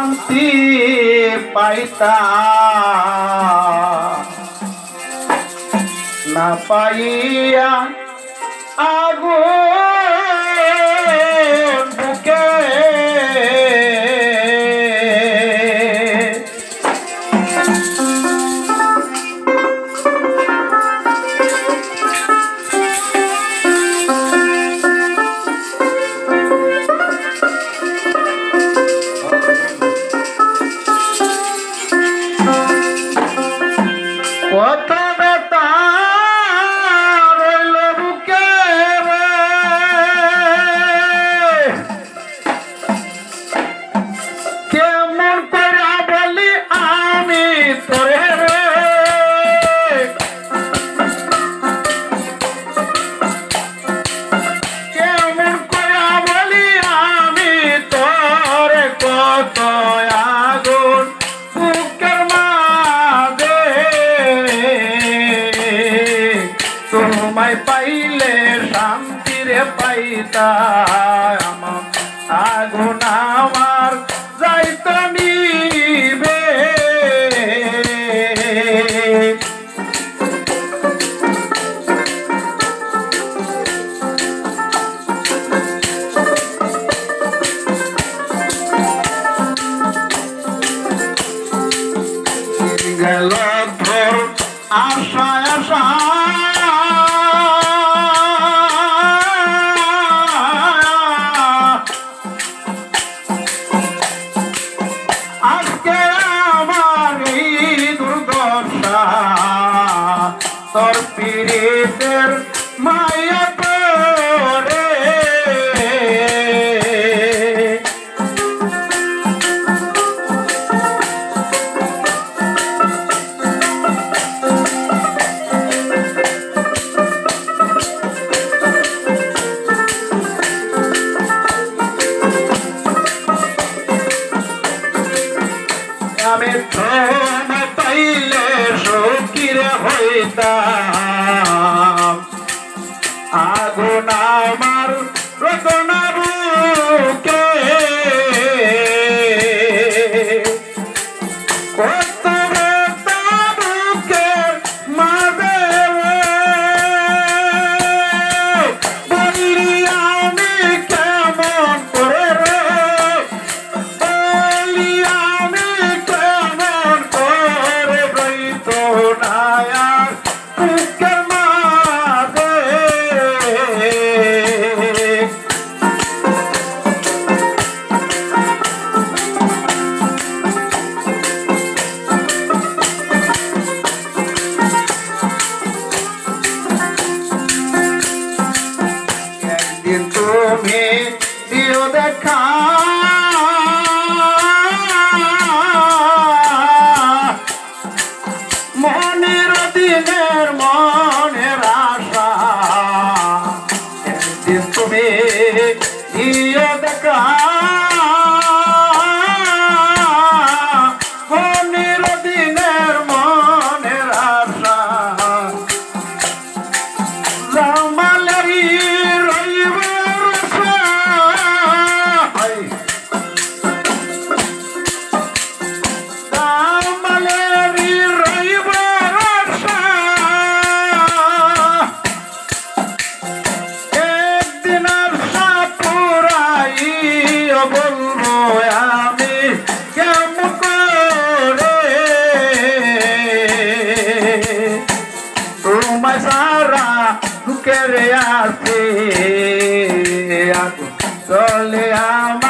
শান্তি পাইতা না পাইয়া আগুন বুকে কত ব্যথা রইল বুকে রে কেমন করে বলি আমি তোরে রে কেমন করে বলি আমি তোরে কত আগুন বুকের মাঝে তোমায় পাইলে শান্তিরে পাইতাম আগুন আমার যাইত নিবে গেল তোর আশা আশা আজকে আমার এই দুর্দশা তোর পীড়িতের মায়া করে আমি তোমায় পাইলে সুখীরে হইতাম আগুন আমার রতনা বুকে কত ব্যথা বুকের মাঝে বলি আমি কেমন করে রে বলি আমি কেমন করে বইত নায়ার বুকের মাঝে একদিন তুমি দিও দেখা মনের দিনের মনের আশা একদিন তুমি দিও দেখা মনের দিনের মনের আশা জামালেরই রইবার আশা জামালেরই রইবার আশা একদিন আশা পুরাইয়া বলবো আমি কেমন করে তোমায় সারা দুঃখের আছে আগুন চলে আমার